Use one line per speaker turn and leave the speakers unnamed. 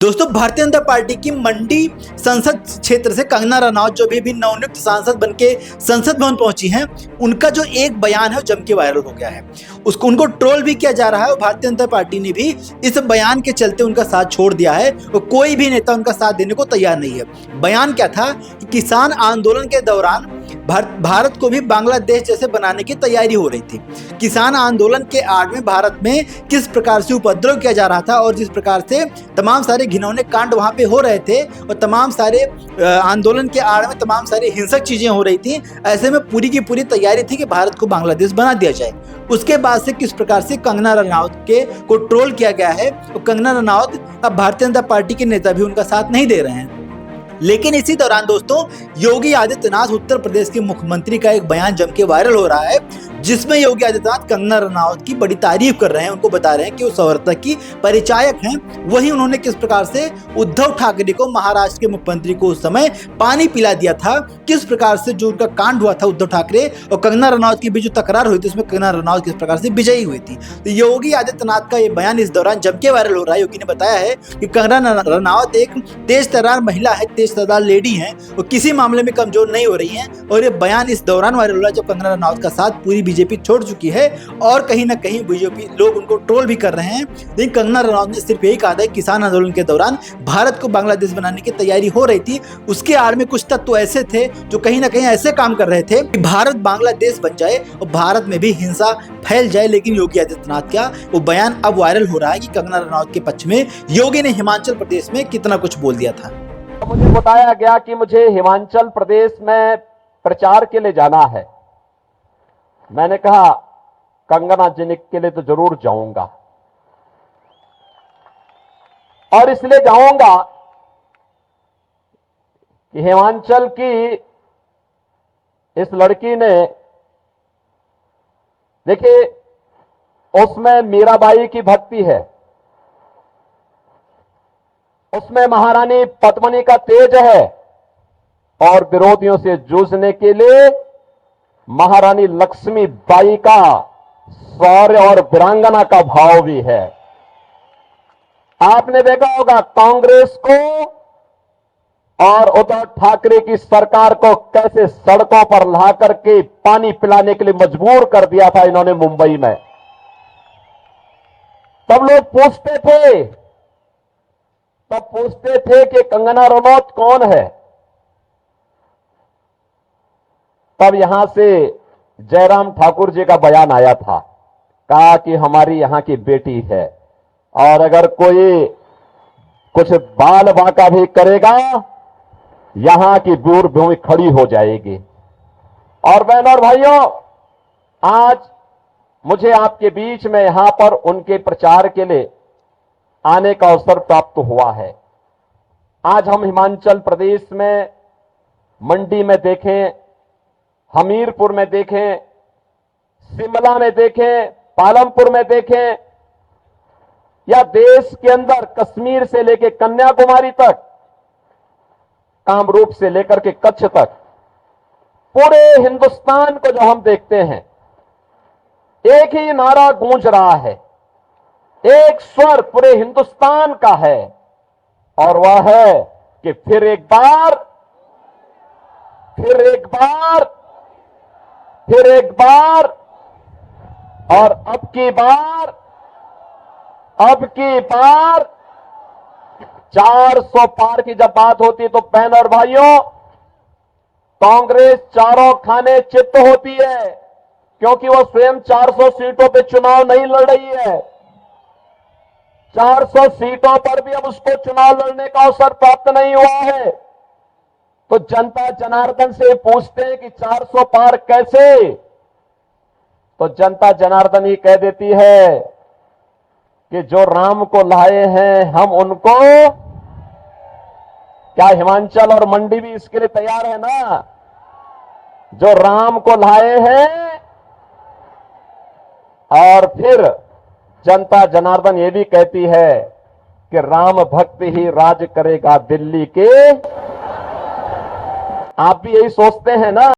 दोस्तों, भारतीय जनता पार्टी की मंडी संसद क्षेत्र से कंगना रनौत जो भी नवनियुक्त सांसद बनके संसद भवन पहुंची हैं, उनका जो एक बयान है जम के वायरल हो गया है। उनको ट्रोल भी किया जा रहा है और भारतीय जनता पार्टी ने भी इस बयान के चलते उनका साथ छोड़ दिया है और कोई भी नेता उनका साथ देने को तैयार नहीं है। बयान क्या था कि किसान आंदोलन के दौरान भारत को भी बांग्लादेश जैसे बनाने की तैयारी हो रही थी। किसान आंदोलन के आड़ में भारत में किस प्रकार से उपद्रव किया जा रहा था और जिस प्रकार से तमाम सारे घिनौने कांड वहां पे हो रहे थे और तमाम सारे आंदोलन के आड़ में तमाम सारी हिंसक चीजें हो रही थी, ऐसे में पूरी की पूरी तैयारी थी कि भारत को बांग्लादेश बना दिया जाए। उसके बाद से किस प्रकार से कंगना रनौत को ट्रोल किया गया है और कंगना रनौत अब भारतीय जनता पार्टी के नेता भी उनका साथ नहीं दे रहे हैं। लेकिन इसी दौरान दोस्तों, योगी आदित्यनाथ उत्तर प्रदेश के मुख्यमंत्री का एक बयान जम के वायरल हो रहा है, जिसमें योगी आदित्यनाथ कंगना रनौत की बड़ी तारीफ कर रहे हैं। उनको बता रहे हैं कि वो सौवर्ता की परिचायक हैं। वहीं उन्होंने किस प्रकार से उद्धव ठाकरे को, महाराष्ट्र के मुख्यमंत्री को, उस समय पानी पिला दिया था। किस प्रकार से जो उनका कांड हुआ था उद्धव ठाकरे और कंगना रनौत की बीच जो तकरार हुई थी, उसमें कंगना रनौत किस प्रकार से विजयी हुई थी। तो योगी आदित्यनाथ का ये बयान इस दौरान जम के वायरल हो रहा है। योगी ने बताया है कि कंगना रनौत एक तेज तर्रार महिला है, तेज तर्रार लेडी है और किसी मामले में कमजोर नहीं हो रही है। और ये बयान इस दौरान वायरल हुआ जब कंगना रनौत का साथ पूरी बीजेपी छोड़ चुकी है और कहीं ना कहीं बीजेपी लोग उनको ट्रोल भी कर रहे हैं। लेकिन कंगना रनौत ने सिर्फ यही कहा था कि किसान आंदोलन के दौरान भारत को बांग्लादेश बनाने की तैयारी हो रही थी। उसके आड़ में कुछ तत्व ऐसे थे जो कहीं ना कहीं ऐसे काम कर रहे थे कि भारत बांग्लादेश बन जाए और भारत में भी हिंसा फैल जाए। लेकिन योगी आदित्यनाथ का वो बयान अब वायरल हो रहा है कि कंगना रनौत के पक्ष में योगी ने हिमाचल प्रदेश में कितना कुछ बोल दिया था।
मुझे बताया गया कि मुझे हिमाचल प्रदेश में प्रचार के लिए जाना है। मैंने कहा कंगना जी के लिए तो जरूर जाऊंगा और इसलिए जाऊंगा कि हिमाचल की इस लड़की ने, देखिए, उसमें मीराबाई की भक्ति है, उसमें महारानी पद्मिनी का तेज है और विरोधियों से जूझने के लिए महारानी लक्ष्मीबाई का शौर्य और वीरांगना का भाव भी है। आपने देखा होगा कांग्रेस को और उद्धव ठाकरे की सरकार को कैसे सड़कों पर ला करके पानी पिलाने के लिए मजबूर कर दिया था इन्होंने मुंबई में। तब लोग पूछते थे कि कंगना रनौत कौन है। तब यहां से जयराम ठाकुर जी का बयान आया था, कहा कि हमारी यहां की बेटी है और अगर कोई कुछ बाल बांका भी करेगा यहां की दूर भूमि खड़ी हो जाएगी। और बहनों और भाइयों, आज मुझे आपके बीच में यहां पर उनके प्रचार के लिए आने का अवसर प्राप्त हुआ है। आज हम हिमाचल प्रदेश में मंडी में देखें, हमीरपुर में देखें, शिमला में देखें, पालमपुर में देखें, या देश के अंदर कश्मीर से लेकर कन्याकुमारी तक, कामरूप से लेकर के कच्छ तक, पूरे हिंदुस्तान को जो हम देखते हैं, एक ही नारा गूंज रहा है, एक स्वर पूरे हिंदुस्तान का है और वह है कि फिर एक बार, फिर एक बार, फिर एक बार और अब की बार 400 पार की जब बात होती है तो बहन और भाइयों, कांग्रेस चारों खाने चित्त होती है, क्योंकि वो स्वयं 400 सीटों पे चुनाव नहीं लड़ रही है। 400 सीटों पर भी अब उसको चुनाव लड़ने का अवसर प्राप्त नहीं हुआ है। तो जनता जनार्दन से पूछते हैं कि 400 पार कैसे, तो जनता जनार्दन ही कह देती है कि जो राम को लाए हैं हम उनको, क्या हिमाचल और मंडी भी इसके लिए तैयार है ना? जो राम को लाए हैं। और फिर जनता जनार्दन ये भी कहती है कि राम भक्त ही राज करेगा दिल्ली के। आप भी यही सोचते हैं ना?